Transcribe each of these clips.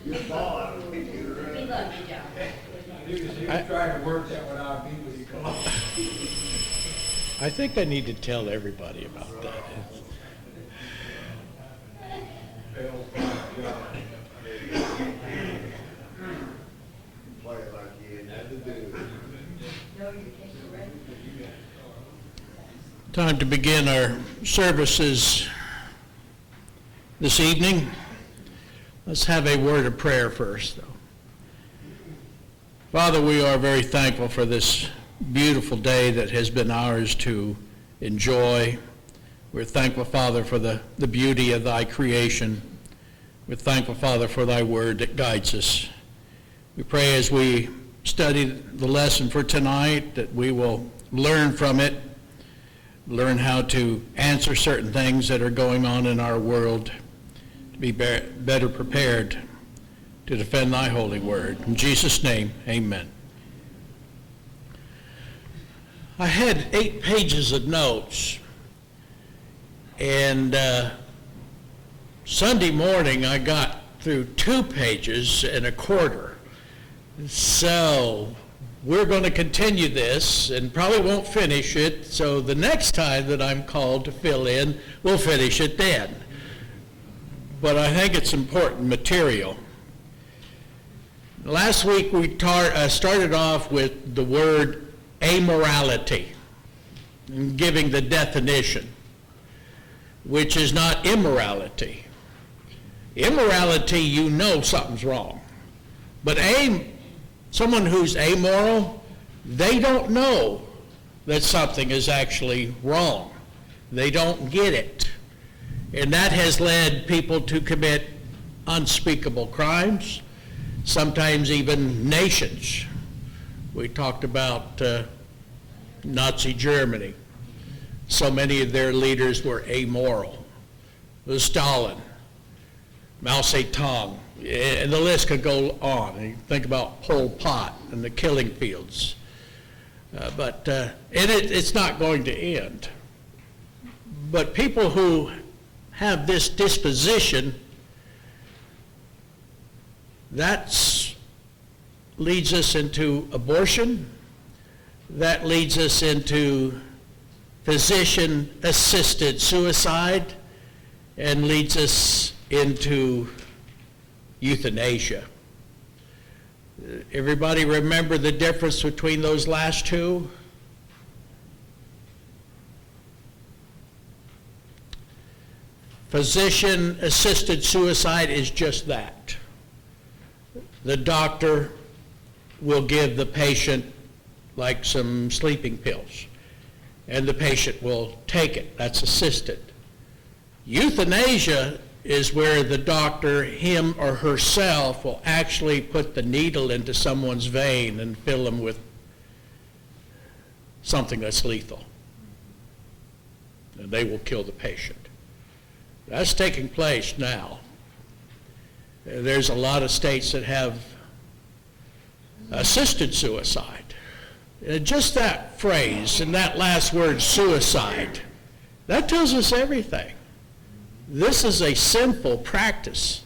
You're fine. We love you, John. He was trying to work that one out, he was close. I think I need to tell everybody about that. Play it like you had to do. Time to begin our services this evening. Let's have a word of prayer first, though. Father, we are very thankful for this beautiful day that has been ours to enjoy. We're thankful, Father, for the beauty of thy creation. We're thankful, Father, for thy word that guides us. We pray as we study the lesson for tonight that we will learn from it, learn how to answer certain things that are going on in our world, to be better prepared to defend thy holy word. In Jesus' name, amen. I had 8 pages of notes, and Sunday morning I got through 2 pages and a quarter. So we're going to continue this and probably won't finish it, so the next time that I'm called to fill in, we'll finish it then. But I think it's important material. Last week we started off with the word amorality, and giving the definition, which is not immorality. Immorality, you know something's wrong. But someone who's amoral, they don't know that something is actually wrong. They don't get it. And that has led people to commit unspeakable crimes, sometimes even nations. We talked about Nazi Germany. So many of their leaders were amoral. Stalin, Mao Zedong, and the list could go on. And you think about Pol Pot and the killing fields. And it's not going to end. But people who have this disposition, that leads us into abortion, that leads us into physician-assisted suicide, and leads us into euthanasia. Everybody remember the difference between those last two? Physician-assisted suicide is just that. The doctor will give the patient like some sleeping pills, and the patient will take it. That's assisted. Euthanasia is where the doctor, him or herself, will actually put the needle into someone's vein and fill them with something that's lethal. And they will kill the patient. That's taking place now. There's a lot of states that have assisted suicide. Just that phrase and that last word, suicide, that tells us everything. This is a sinful practice.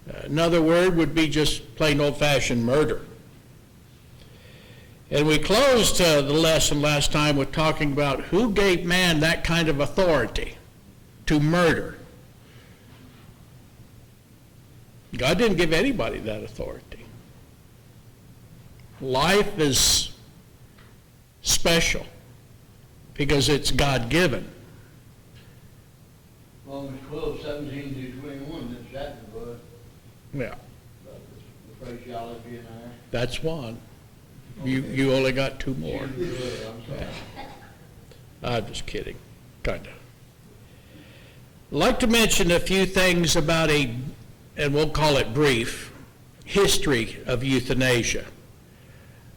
Another word would be just plain old-fashioned murder. And we closed the lesson last time with talking about who gave man that kind of authority to murder. God didn't give anybody that authority. Life is special because it's God-given. Romans 12:17-21, that's that in the book. Yeah, The phraseology in there. that's one. You only got 2 more. I'm sorry. I'm just kidding, kind of. I'd like to mention a few things about and we'll call it brief, history of euthanasia.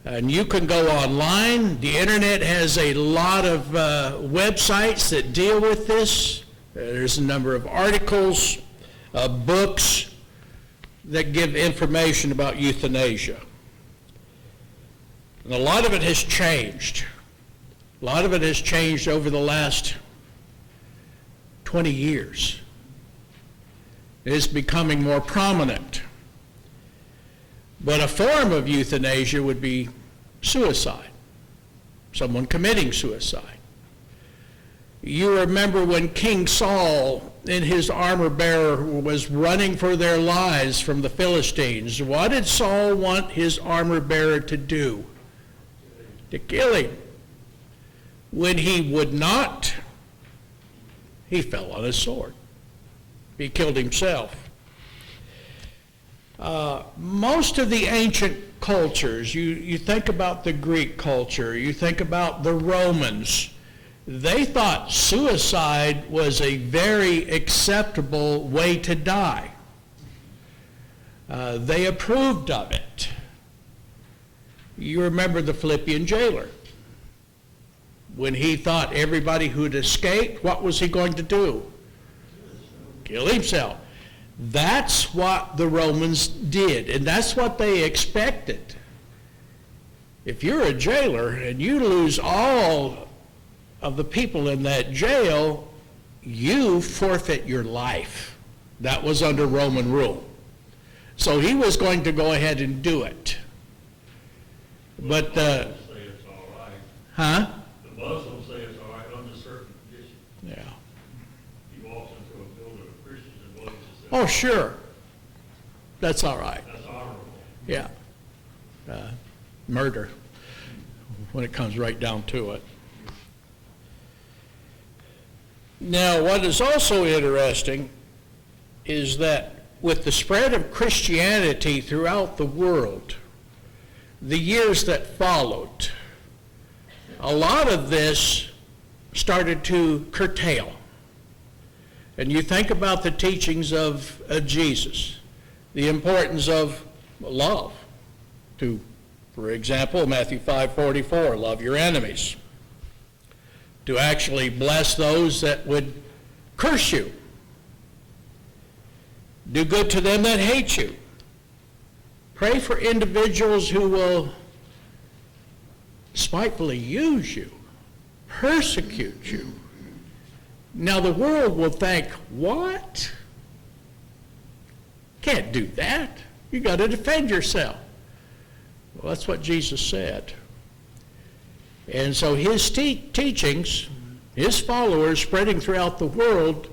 And you can go online. The internet has a lot of websites that deal with this. There's a number of articles, books that give information about euthanasia. And a lot of it has changed. A lot of it has changed over the last 20 years. is becoming more prominent. But a form of euthanasia would be suicide, someone committing suicide. You remember when King Saul and his armor bearer was running for their lives from the Philistines. What did Saul want his armor bearer to do? To kill him. When he would not, he fell on his sword. He killed himself. Most of the ancient cultures, you think about the Greek culture, you think about the Romans, they thought suicide was a very acceptable way to die. They approved of it. You remember the Philippian jailer. When he thought everybody who'd escaped, what was he going to do? Kill himself. That's what the Romans did, and that's what they expected. If you're a jailer and you lose all of the people in that jail, you forfeit your life. That was under Roman rule. So he was going to go ahead and do it. But, say it's all right. huh? The Muslims say it's all right under certain conditions. Yeah. He walks into a building of Christians and believes it's Oh, sure. That's all right. that's honorable. Yeah. Murder, when it comes right down to it. Now, what is also interesting is that with the spread of Christianity throughout the world, the years that followed, a lot of this started to curtail. And you think about the teachings of Jesus, the importance of love. For example, Matthew 5:44, love your enemies. To actually bless those that would curse you. Do good to them that hate you. Pray for individuals who will spitefully use you, persecute you. Now the world will think, what? Can't do that. You got to defend yourself. Well, that's what Jesus said. And so his teachings, his followers spreading throughout the world,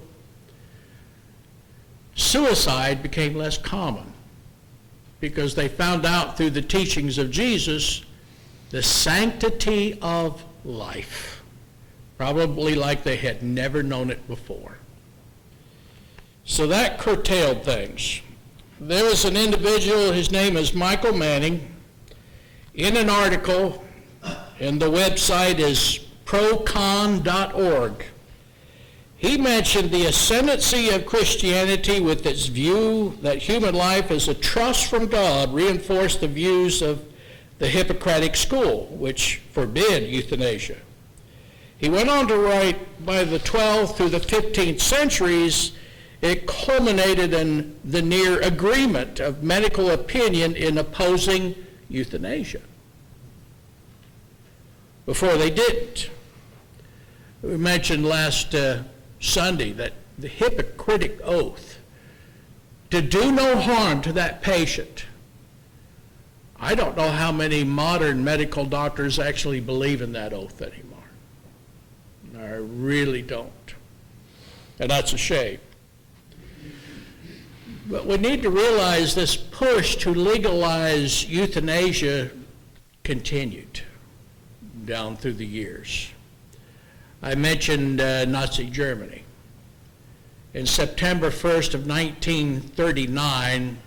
suicide became less common because they found out through the teachings of Jesus the sanctity of life, probably like they had never known it before. So that curtailed things. There was an individual, his name is Michael Manning, in an article, and the website is procon.org. He mentioned the ascendancy of Christianity with its view that human life is a trust from God reinforced the views of the Hippocratic school, which forbid euthanasia. He went on to write, by the 12th through the 15th centuries, it culminated in the near agreement of medical opinion in opposing euthanasia. Before they didn't. We mentioned last Sunday that the Hippocratic oath to do no harm to that patient. I don't know how many modern medical doctors actually believe in that oath anymore. I really don't. And that's a shame. But we need to realize this push to legalize euthanasia continued down through the years. I mentioned Nazi Germany. In September 1st of 1939,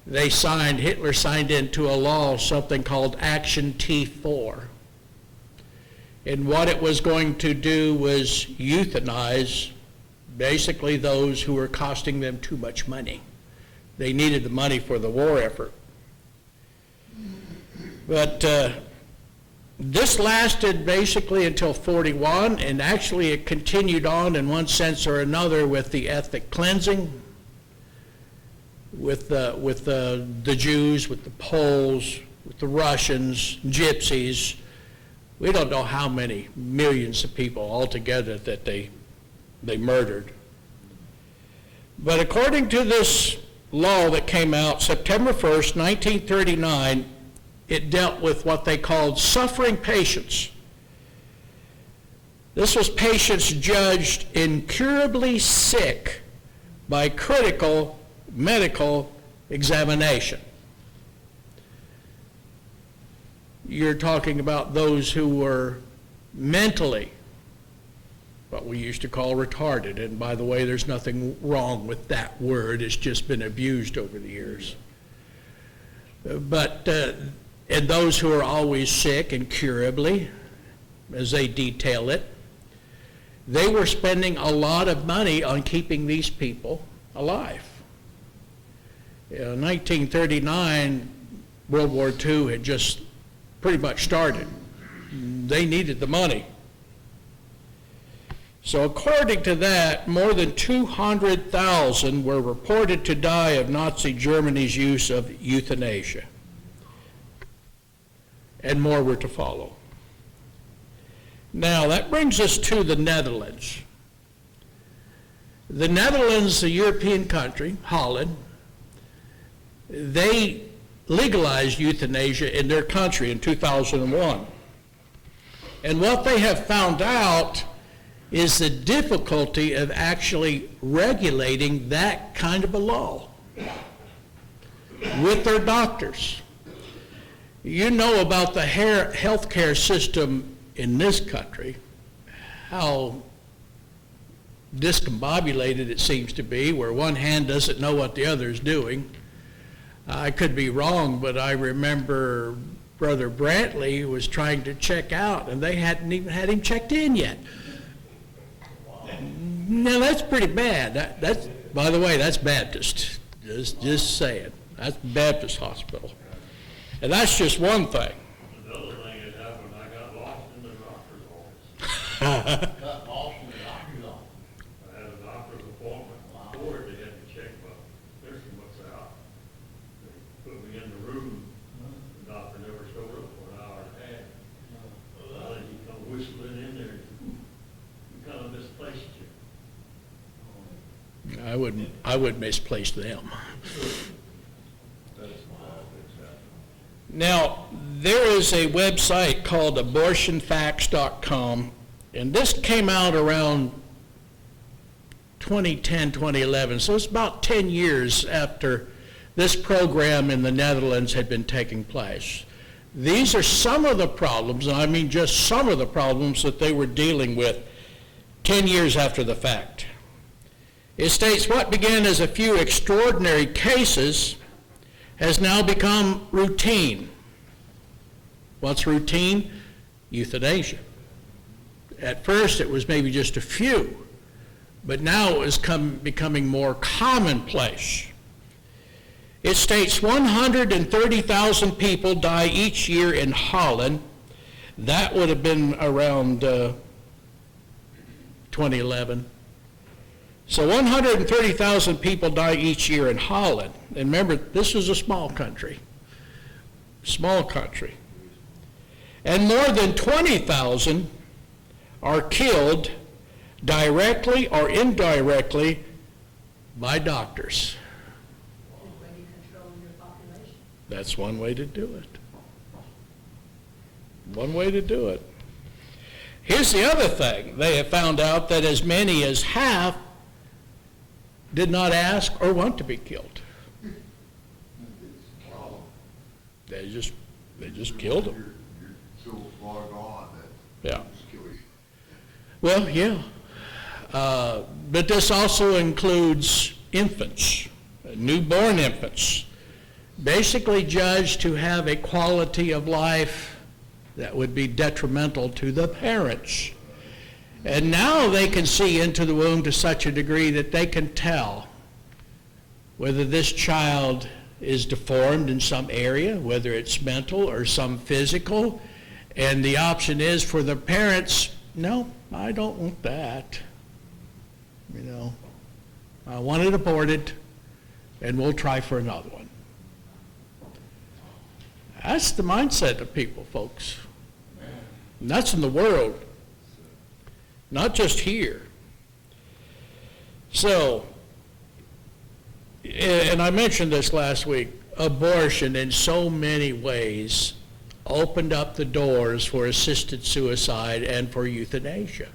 Hitler signed into a law something called Action T4. And what it was going to do was euthanize basically those who were costing them too much money. They needed the money for the war effort. But this lasted basically until 41, and actually it continued on in one sense or another with the ethnic cleansing, with the Jews, with the Poles, with the Russians, Gypsies. We don't know how many millions of people altogether that they murdered. But according to this law that came out September 1st, 1939, it dealt with what they called suffering patients. This was patients judged incurably sick by critical medical examination. You're talking about those who were mentally, what we used to call retarded. And by the way, there's nothing wrong with that word. It's just been abused over the years. But and those who are always sick incurably, as they detail it, they were spending a lot of money on keeping these people alive. In 1939, World War II had just pretty much started. They needed the money. So according to that, more than 200,000 were reported to die of Nazi Germany's use of euthanasia. And more were to follow. Now, that brings us to the Netherlands. The Netherlands, a European country, Holland, they legalized euthanasia in their country in 2001. And what they have found out is the difficulty of actually regulating that kind of a law with their doctors. You know about the healthcare system in this country, how discombobulated it seems to be, where one hand doesn't know what the other is doing. I could be wrong, but I remember Brother Brantley was trying to check out, and they hadn't even had him checked in yet. Now, that's pretty bad. That's, by the way, that's Baptist. Just saying. That's Baptist hospital. And that's just one thing. Another thing that happened, I got lost in the doctor's office. Got lost in the doctor's office. I had a doctor's appointment. Before they had to check my nursing books out. They put me in the room. The doctor never showed up for an hour and a half. Then he come whistling in there. We kind of misplaced you. I would misplace them. Now, there is a website called abortionfacts.com, and this came out around 2010, 2011, so it's about 10 years after this program in the Netherlands had been taking place. These are some of the problems, and I mean just some of the problems that they were dealing with 10 years after the fact. It states, what began as a few extraordinary cases has now become routine. What's routine? Euthanasia. At first it was maybe just a few, but now it is becoming more commonplace. It states 130,000 people die each year in Holland. That would have been around 2011. So 130,000 people die each year in Holland. And remember, this is a small country. Small country. And more than 20,000 are killed directly or indirectly by doctors. Good way to control your population. That's one way to do it. One way to do it. Here's the other thing. They have found out that as many as half did not ask or want to be killed. They just killed them. You're so far gone that Yeah. just kill you. Well, yeah. But this also includes infants, newborn infants, basically judged to have a quality of life that would be detrimental to the parents. And now they can see into the womb to such a degree that they can tell whether this child is deformed in some area, whether it's mental or some physical. And the option is for the parents, no, I don't want that. You know, I want it aborted, and we'll try for another one. That's the mindset of people, folks. And that's in the world, not just here. So, and I mentioned this last week, abortion in so many ways opened up the doors for assisted suicide and for euthanasia.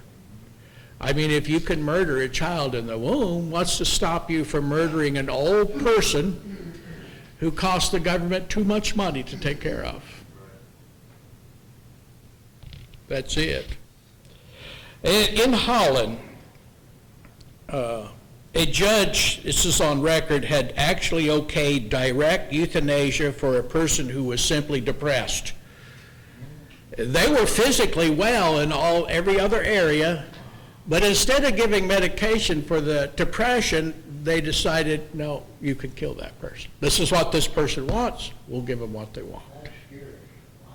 I mean, if you can murder a child in the womb, what's to stop you from murdering an old person who costs the government too much money to take care of? That's it. In Holland, a judge, this is on record, had actually okayed direct euthanasia for a person who was simply depressed. They were physically well in every other area, but instead of giving medication for the depression, they decided, no, you can kill that person. This is what this person wants. We'll give them what they want. That's scary. Wow.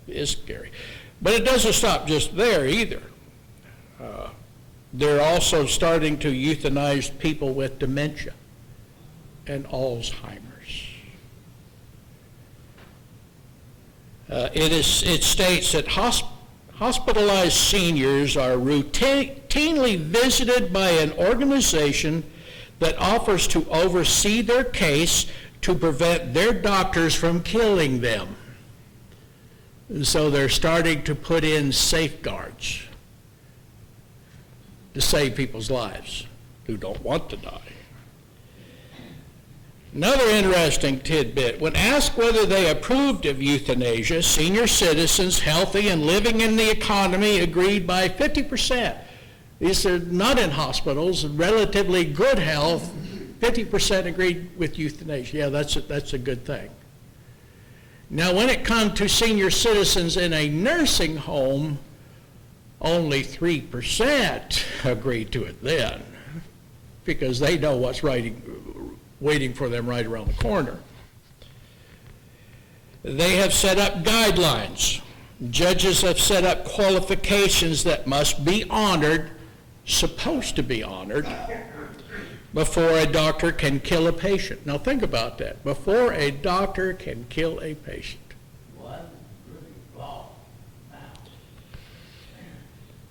It is scary. But it doesn't stop just there either. They're also starting to euthanize people with dementia and Alzheimer's. It states that hospitalized seniors are routinely visited by an organization that offers to oversee their case to prevent their doctors from killing them. So they're starting to put in safeguards to save people's lives who don't want to die. Another interesting tidbit, when asked whether they approved of euthanasia, senior citizens healthy and living in the economy agreed by 50%. These are not in hospitals, relatively good health, 50% agreed with euthanasia. Yeah, that's a good thing. Now, when it comes to senior citizens in a nursing home, only 3% agreed to it then, because they know what's waiting for them right around the corner. They have set up guidelines. Judges have set up qualifications that must be honored, supposed to be honored, before a doctor can kill a patient. Now think about that. Before a doctor can kill a patient. What? Really? Wow.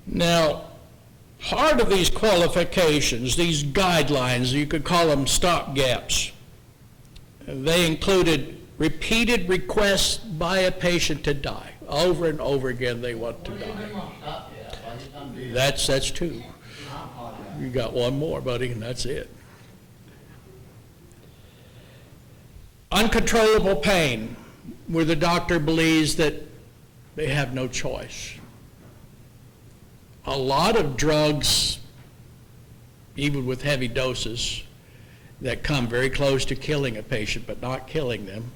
Now, part of these qualifications, these guidelines, you could call them stopgaps, they included repeated requests by a patient to die. Over and over again they want to die. That's two. You got one more, buddy, and that's it. Uncontrollable pain, where the doctor believes that they have no choice. A lot of drugs, even with heavy doses, that come very close to killing a patient but not killing them,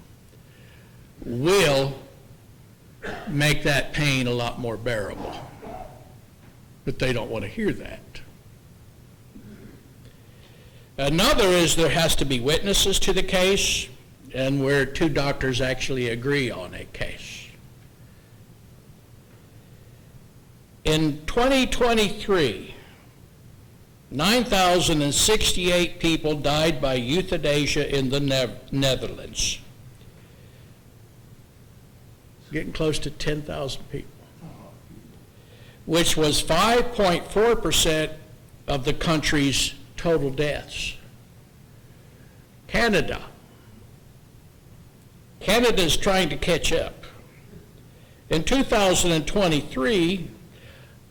will make that pain a lot more bearable. But they don't want to hear that. Another is there has to be witnesses to the case, and where two doctors actually agree on a case. In 2023, 9,068 people died by euthanasia in the Netherlands. Getting close to 10,000 people, which was 5.4% of the country's total deaths. Canada is trying to catch up. In 2023,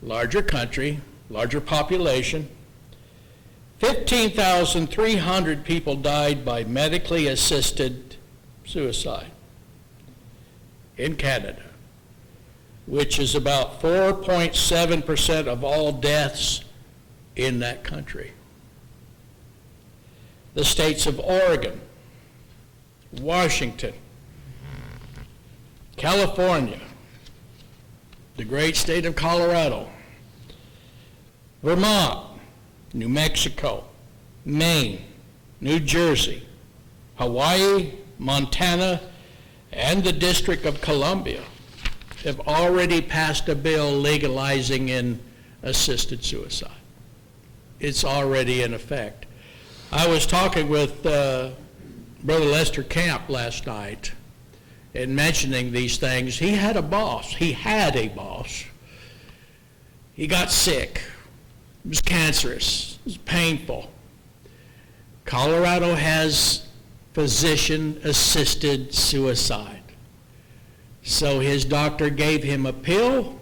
larger country, larger population, 15,300 people died by medically assisted suicide in Canada, which is about 4.7% of all deaths in that country. The states of Oregon, Washington, California, the great state of Colorado, Vermont, New Mexico, Maine, New Jersey, Hawaii, Montana, and the District of Columbia have already passed a bill legalizing in assisted suicide. It's already in effect. I was talking with Brother Lester Camp last night and mentioning these things. He had a boss. He got sick. It was cancerous. It was painful. Colorado has physician-assisted suicide. So his doctor gave him a pill.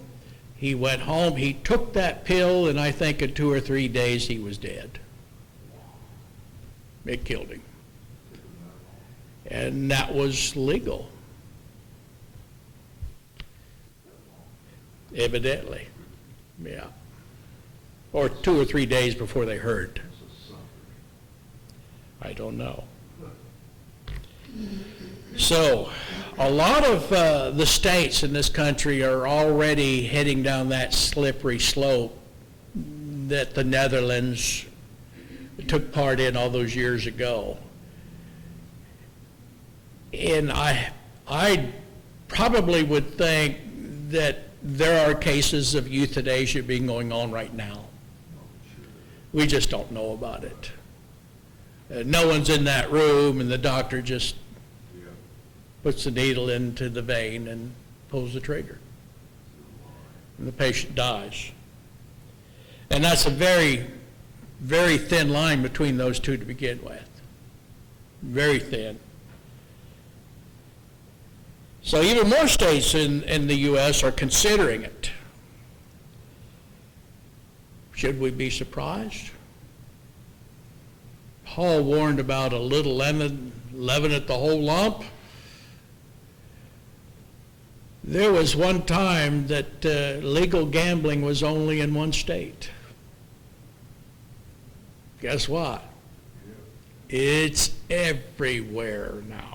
He went home, he took that pill, and I think in 2 or 3 days he was dead. It killed him. And that was legal. Evidently. Yeah. Or 2 or 3 days before they heard. I don't know. So, a lot of the states in this country are already heading down that slippery slope that the Netherlands took part in all those years ago. And I probably would think that there are cases of euthanasia being going on right now. We just don't know about it. No one's in that room, and the doctor just puts the needle into the vein and pulls the trigger. And the patient dies. And that's a very, very thin line between those two to begin with. Very thin. So even more states in the U.S. are considering it. Should we be surprised? Paul warned about a little leaveneth the whole lump. There was one time that legal gambling was only in one state. Guess what? It's everywhere now.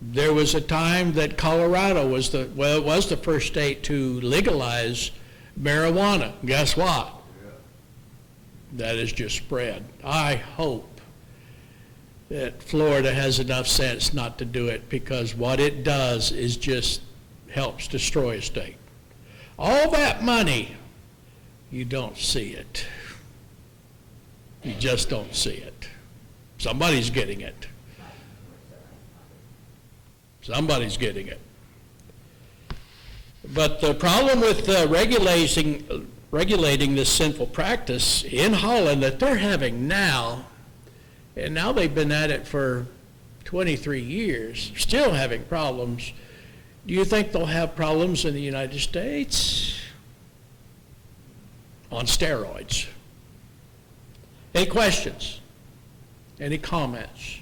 There was a time that Colorado was it was the first state to legalize marijuana. Guess what? That has just spread. I hope that Florida has enough sense not to do it, because what it does is just helps destroy a state. All that money, you don't see it. You just don't see it. Somebody's getting it. Somebody's getting it. But the problem with regulating this sinful practice in Holland that they're having now, and now they've been at it for 23 years, still having problems. Do you think they'll have problems in the United States? On steroids. Any questions? Any comments?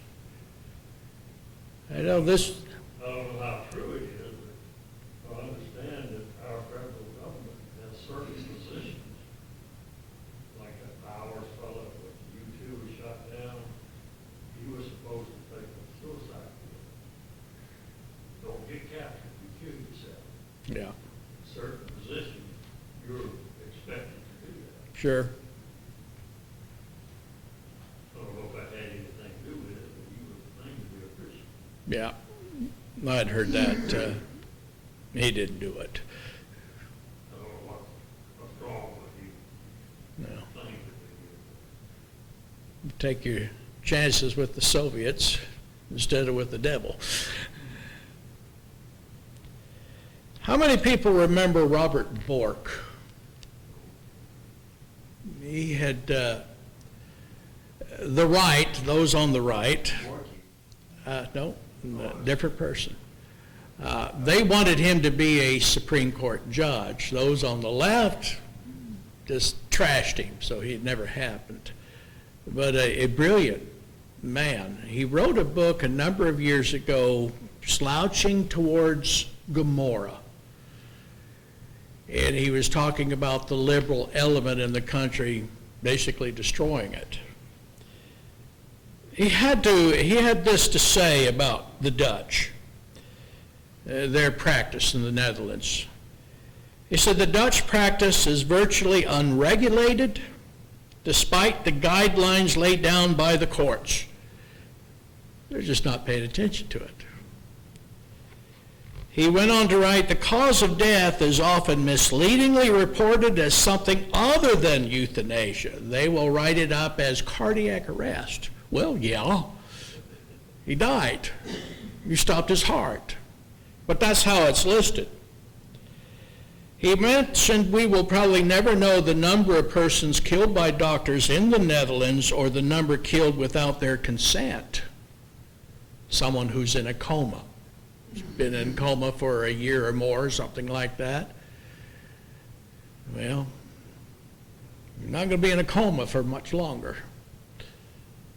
I know this. I don't know how true it is, but I understand that our federal government has certain positions, like that Powers fellow with U2 was shot down. He was supposed to take a suicide pill. Don't get captured, you kill yourself. Yeah. Certain positions, you're expected to do that. Sure. I don't know if that had anything to do with it, but you would claim to be a Christian. Yeah. I'd heard that. He didn't do it. I don't know what's wrong with you. No. Claim to be. Take your chances with the Soviets instead of with the devil. How many people remember Robert Bork? He had the right, those on the right. No, different person. They wanted him to be a Supreme Court judge. Those on the left just trashed him, so it never happened. But a brilliant man. He wrote a book a number of years ago, Slouching Towards Gomorrah. And he was talking about the liberal element in the country basically destroying it. He had this to say about the Dutch, their practice in the Netherlands. He said the Dutch practice is virtually unregulated despite the guidelines laid down by the courts. They're just not paying attention to it. He went on to write, the cause of death is often misleadingly reported as something other than euthanasia. They will write it up as cardiac arrest. Well, yeah, he died. You stopped his heart. But that's how it's listed. He mentioned we will probably never know the number of persons killed by doctors in the Netherlands or the number killed without their consent. Someone who's in a coma, been in coma for a year or more, or something like that. Well, you're not going to be in a coma for much longer.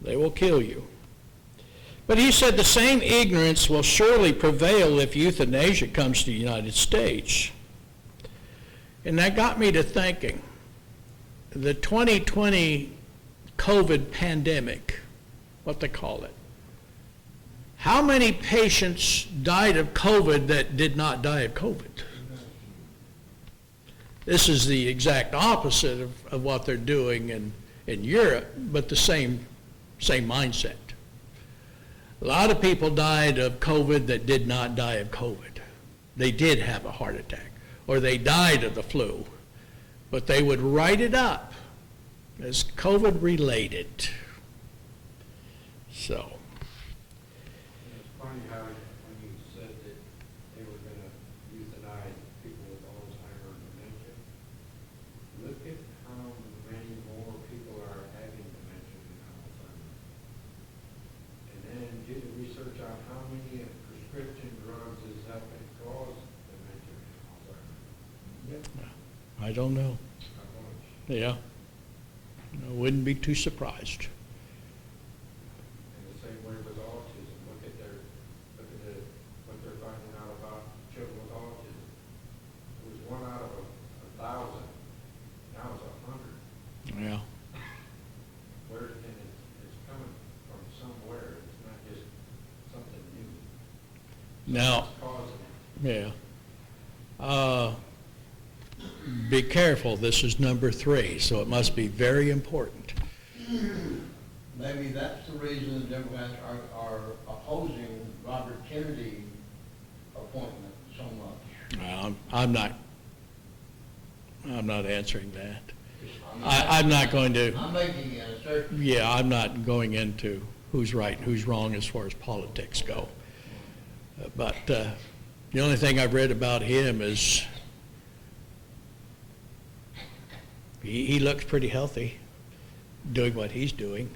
They will kill you. But he said the same ignorance will surely prevail if euthanasia comes to the United States. And that got me to thinking, the 2020 COVID pandemic, what they call it, how many patients died of COVID that did not die of COVID? This is the exact opposite of what they're doing in Europe, but the same mindset. A lot of people died of COVID that did not die of COVID. They did have a heart attack, or they died of the flu, but they would write it up as COVID related. So. It's funny how when you said that they were going to euthanize people with Alzheimer's and dementia, look at how many more people are having dementia than Alzheimer's. And then do the research on how many prescription drugs is helping cause dementia and Alzheimer's. I don't know. How much? Yeah. I wouldn't be too surprised. And the same way with autism. Look at what they're finding out about children with autism. It was 1 out of 1,000. Now it's 100. Yeah. And it's coming from somewhere. It's not just something new. Now, It's causing it. yeah. Be careful, this is number 3, so it must be very important. Maybe that's the reason the Democrats are opposing Robert Kennedy appointment so much. Well, I'm not answering that. I'm not going to. I'm making an assertion. Yeah, I'm not going into who's right and who's wrong as far as politics go. But the only thing I've read about him is he looks pretty healthy doing what he's doing.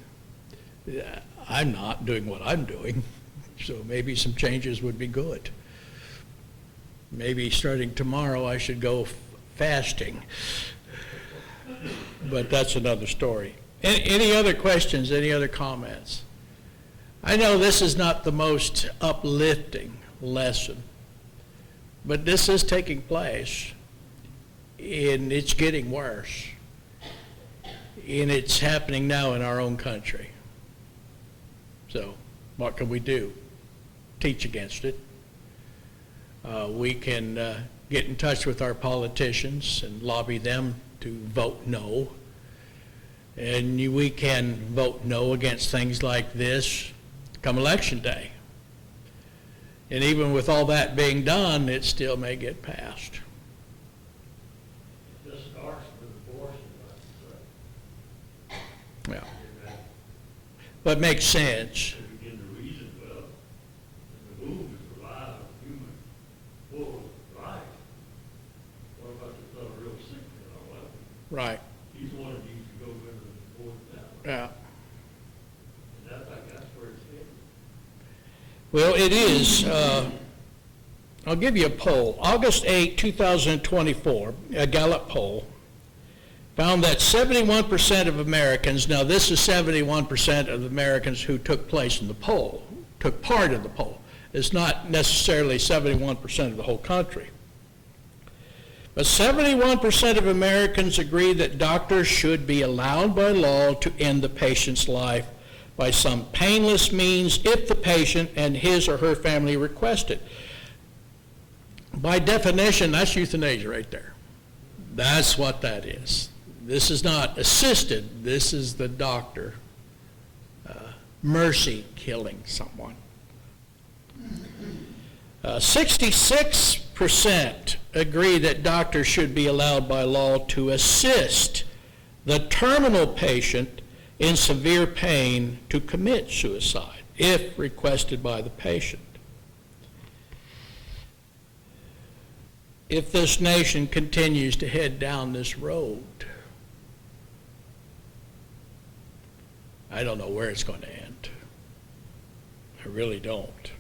I'm not doing what I'm doing, so maybe some changes would be good. Maybe starting tomorrow I should go fasting, but that's another story. Any other questions, any other comments? I know this is not the most uplifting lesson, but this is taking place, and it's getting worse. And it's happening now in our own country. So what can we do? Teach against it. We can get in touch with our politicians and lobby them to vote no. And we can vote no against things like this come election day. And even with all that being done, it still may get passed. This starts with abortion, Yeah. But makes sense. to begin to reason, well, the womb is alive, human, full of life. What about this other real sick girl? Well, Right. he's wanted you to go into the board now. Yeah. And that's where it's headed. Well, it is. I'll give you a poll. August 8, 2024, a Gallup poll found that 71% of Americans, now this is 71% of Americans who took place in the poll, took part in the poll. It's not necessarily 71% of the whole country. But 71% of Americans agree that doctors should be allowed by law to end the patient's life by some painless means if the patient and his or her family request it. By definition, that's euthanasia right there. That's what that is. This is not assisted. This is the doctor mercy killing someone. 66% agree that doctors should be allowed by law to assist the terminal patient in severe pain to commit suicide if requested by the patient. if this nation continues to head down this road, I don't know where it's going to end. I really don't.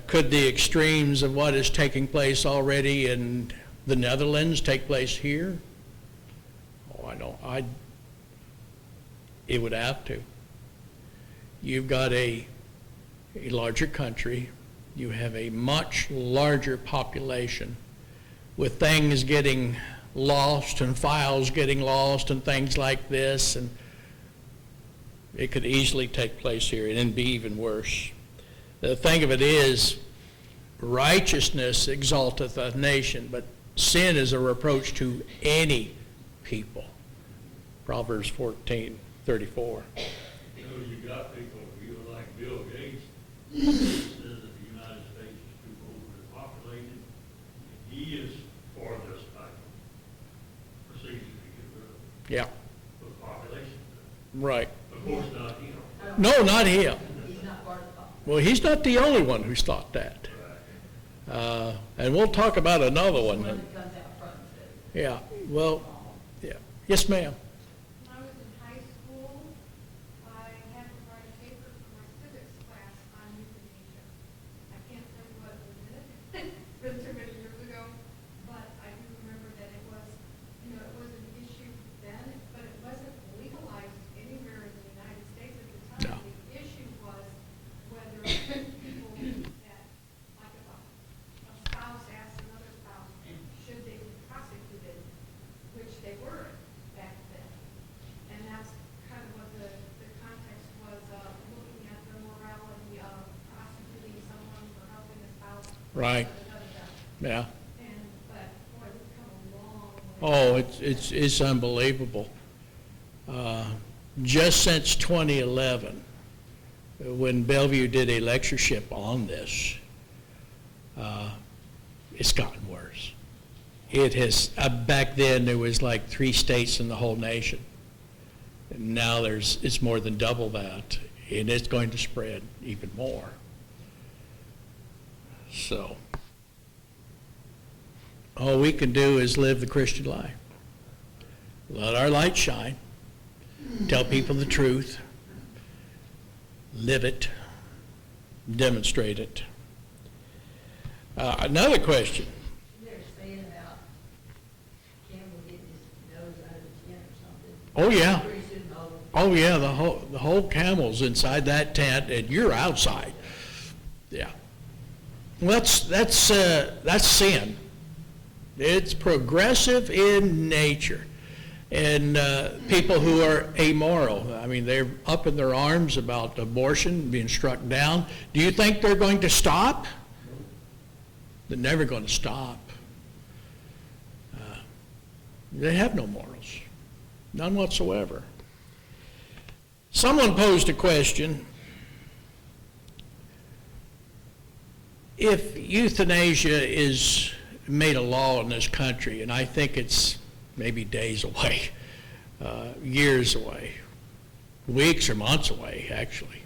Could the extremes of what is taking place already in the Netherlands take place here? Oh, I don't. It would have to. You've got a larger country. You have a much larger population with things getting lost and files getting lost and things like this, and it could easily take place here and it'd be even worse. The thing of it is, righteousness exalteth a nation, but sin is a reproach to any people. Proverbs 14:34. You know, you got people, you like Bill Gates, says that the United States is too overpopulated. He is for this type of procedure to get rid of Yeah, the population. right. Of course, not him. No, not him. He's not part of the problem. Well, he's not the only one who's thought that. And we'll talk about another One one. that comes out front and says, Yeah, well, yeah. Yes, ma'am. When I was in high school, I had to write a paper for my civics class on euthanasia. I can't tell you what it was in it, it's been too many years ago, but I do remember that it was, it was an issue then, but it wasn't legalized anywhere in the United States at the time. No. The issue was whether people that, like if a spouse asked another spouse, should they be prosecuted, which they were back then. And that's kind of what the context was, looking at the morality of prosecuting someone for helping a spouse. Right. Da-da-da-da. Yeah. But, boy, we've come a long way. Oh, it's unbelievable. Just since 2011, when Bellview did a lectureship on this, it's gotten worse. It has, back then there was like 3 states in the whole nation. And now it's more than double that, and it's going to spread even more. So, all we can do is live the Christian life. Let our light shine. Tell people the truth. Live it. Demonstrate it. Another question. they're saying about Campbell getting his nose out of his tent or something. Oh, yeah. Pretty soon, Oh, yeah, the whole camel's inside that tent, and you're outside. Yeah. Well, that's sin. It's progressive in nature. And people who are amoral, I mean, they're up in their arms about abortion, being struck down. Do you think they're going to stop? They're never going to stop. They have no morals, none whatsoever. Someone posed a question. If euthanasia is made a law in this country, and I think it's maybe days away, years away, weeks or months away, actually.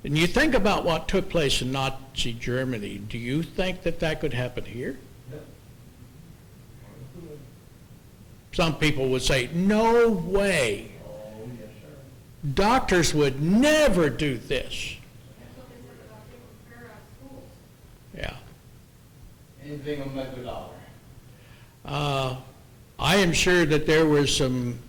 And you think about what took place in Nazi Germany, do you think that could happen here? Some people would say, no way. Oh, yes, sir. Doctors would never do this. That's what they said about taking care of schools. Yeah. Anything will make a dollar. I am sure that there were some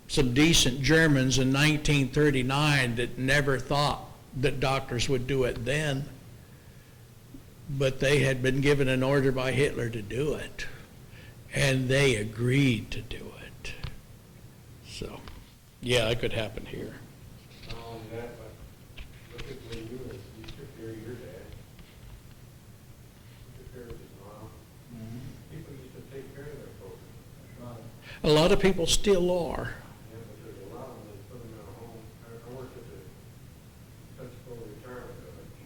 decent Germans in 1939 that never thought that doctors would do it then, but they had been given an order by Hitler to do it, and they agreed to do it. So, yeah, it could happen here. Not only that, but look at when you took care of your dad. You took care of his mom. People used to take care of their folks. A lot of people still are. Yeah, but there's a lot of them that put them in a home. I worked at the Pensacola retirement village.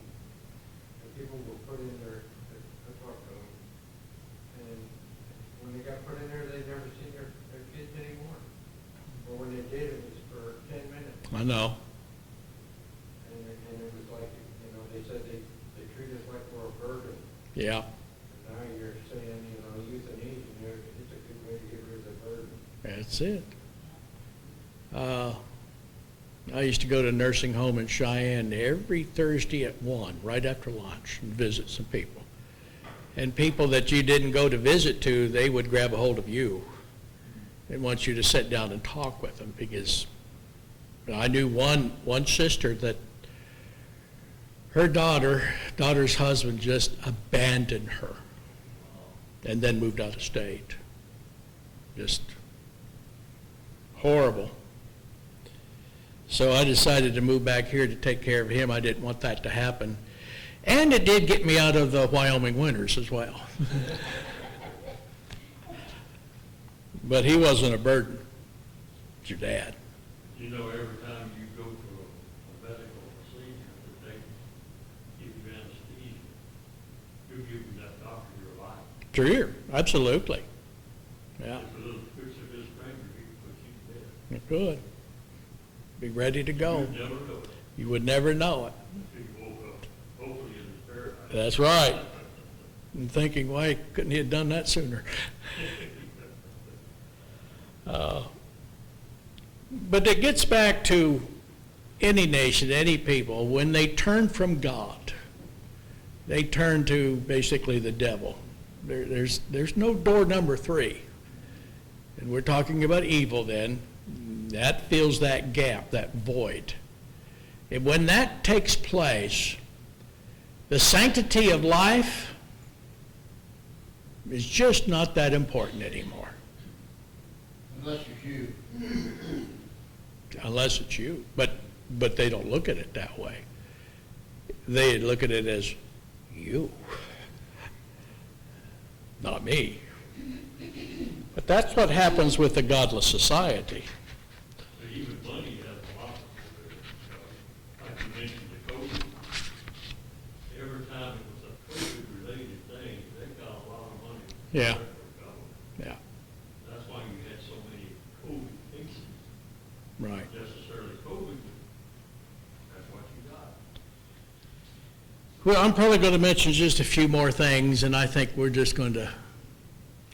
And people were put in there, I talked to them. And when they got put in there, they'd never seen their kids anymore. Or when they did, it was for 10 minutes. I know. And it was like, they said they treat us like we're a burden. Yeah. And now you're That's it. I used to go to a nursing home in Cheyenne every Thursday at 1, right after lunch, and visit some people. And people that you didn't go to visit to, they would grab a hold of you and want you to sit down and talk with them, because I knew one sister that her daughter's husband just abandoned her and then moved out of state. Just horrible. So I decided to move back here to take care of him. I didn't want that to happen. And it did get me out of the Wyoming winters as well. But he wasn't a burden. It's your dad. You know, every time you go to a medical procedure that they give you anesthesia, you're giving that doctor your life. Sure, absolutely. Yeah, If a little twitch of his finger, he can put you to death. you could. Be ready to go. You'd never know it. You would never know it. If you woke up, hopefully in his paradise. That's right. I'm thinking, why couldn't he have done that sooner? But it gets back to any nation, any people, when they turn from God, they turn to basically the devil. There's no door number 3. And we're talking about evil then. That fills that gap, that void. And when that takes place, the sanctity of life is just not that important anymore. Unless it's you. Unless it's you. But they don't look at it that way. They look at it as you, not me. But that's what happens with a godless society. But even money has a lot to do with it. Like you mentioned the COVID. Every time it was a COVID-related thing, they got a lot of money. Yeah. Yeah, That's why you had so many COVID cases. right. Not necessarily COVID, but that's what you got. Well, I'm probably going to mention just a few more things, and I think we're just going to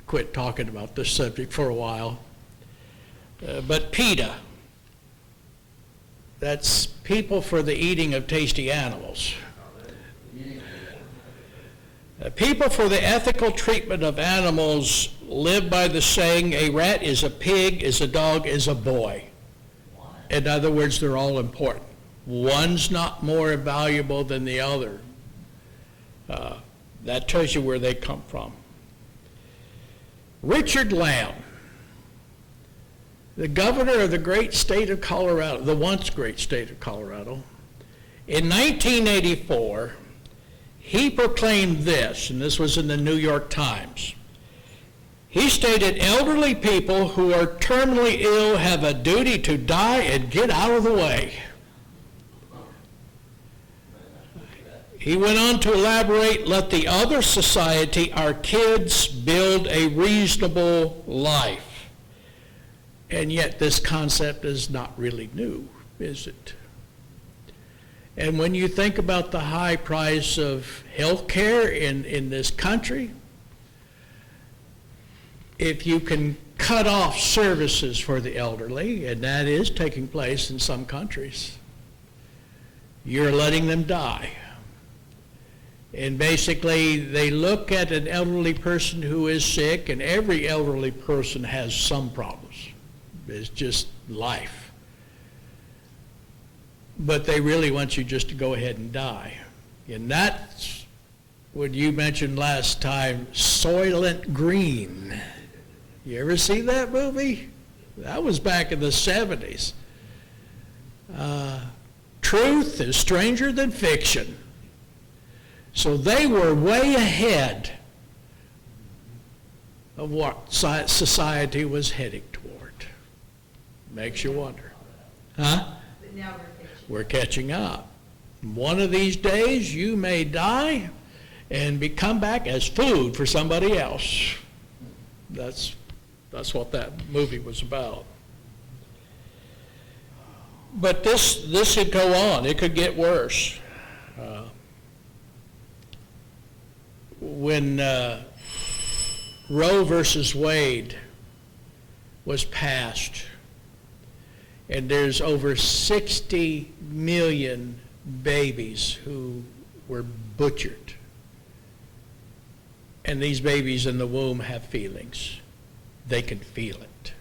quit talking about this subject for a while. But PETA, that's People for the Eating of Tasty Animals. People for the Ethical Treatment of Animals live by the saying, a rat is a pig, is a dog, is a boy. In other words, they're all important. One's not more valuable than the other. That tells you where they come from. Richard Lamb, the governor of the great state of Colorado, the once great state of Colorado, in 1984, he proclaimed this, and this was in the New York Times. He stated, elderly people who are terminally ill have a duty to die and get out of the way. He went on to elaborate, let the other society, our kids, build a reasonable life. And yet this concept is not really new, is it? And when you think about the high price of health care in this country, if you can cut off services for the elderly, and that is taking place in some countries, you're letting them die. And basically, they look at an elderly person who is sick, and every elderly person has some problems. It's just life. But they really want you just to go ahead and die. And that's what you mentioned last time, Soylent Green. You ever see that movie? That was back in the 70s. Truth is stranger than fiction. So they were way ahead of what society was heading toward. Makes you wonder. Huh? But now We're catching up. One of these days you may die and come back as food for somebody else. That's what that movie was about. But this could go on. It could get worse. When Roe versus Wade was passed, and there's over 60 million babies who were butchered. And these babies in the womb have feelings. They can feel it.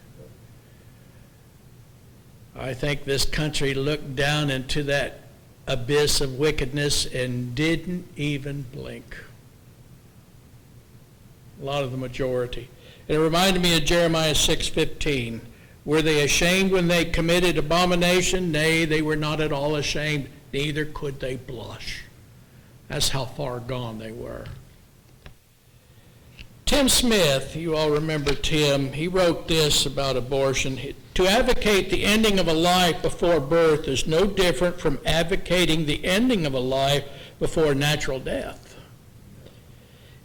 I think this country looked down into that abyss of wickedness and didn't even blink. A lot of the majority. It reminded me of Jeremiah 6:15. Were they ashamed when they committed abomination? Nay, they were not at all ashamed, neither could they blush. That's how far gone they were. Tim Smith, you all remember Tim, he wrote this about abortion. To advocate the ending of a life before birth is no different from advocating the ending of a life before natural death.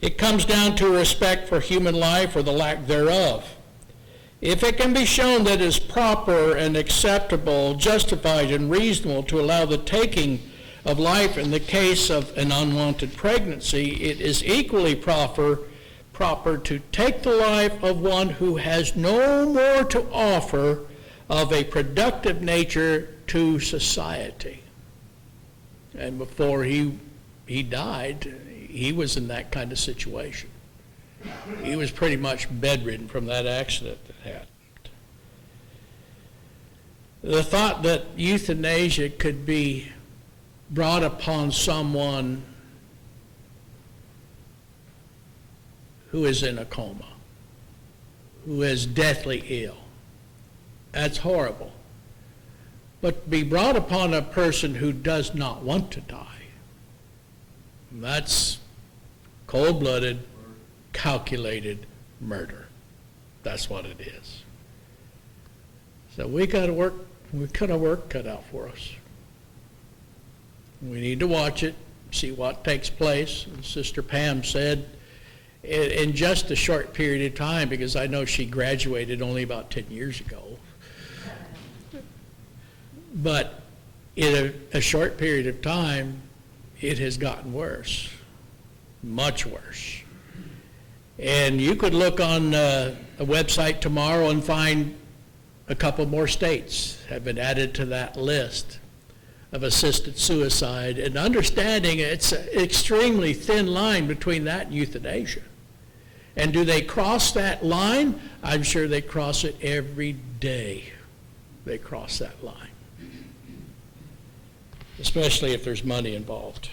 It comes down to respect for human life or the lack thereof. If it can be shown that it is proper and acceptable, justified and reasonable to allow the taking of life in the case of an unwanted pregnancy, it is equally proper to take the life of one who has no more to offer of a productive nature to society. And before he died, he was in that kind of situation. He was pretty much bedridden from that accident that happened. The thought that euthanasia could be brought upon someone who is in a coma, who is deathly ill, that's horrible. But to be brought upon a person who does not want to die, that's cold-blooded, calculated murder. That's what it is. So we got work cut out for us. We need to watch it, see what takes place. And Sister Pam said, in just a short period of time, because I know she graduated only about 10 years ago, but in a short period of time, it has gotten worse, much worse. And you could look on a website tomorrow and find a couple more states have been added to that list of assisted suicide, and understanding it's an extremely thin line between that and euthanasia. And do they cross that line? I'm sure they cross it every day. They cross that line, especially if there's money involved.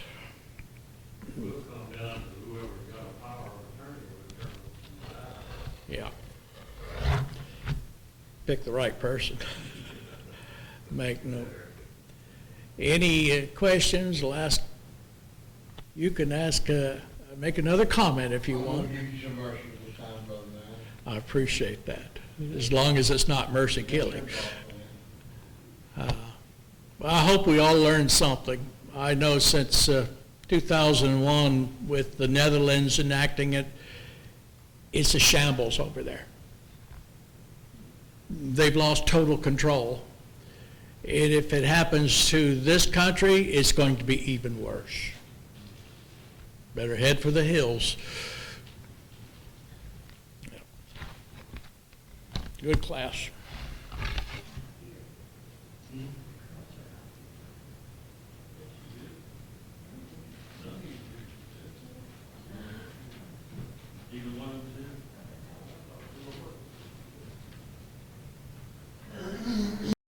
Will come down to whoever's got a power of attorney will determine. Yeah. Pick the right person. Make note. Any questions? You can ask, make another comment if you I'm gonna want. give you some mercy this time, Brother Man. I appreciate that, as long as it's not mercy killing. Well, I hope we all learned something. I know since 2001, with the Netherlands enacting it, it's a shambles over there. They've lost total control. And if it happens to this country, it's going to be even worse. Better head for the hills. Good class.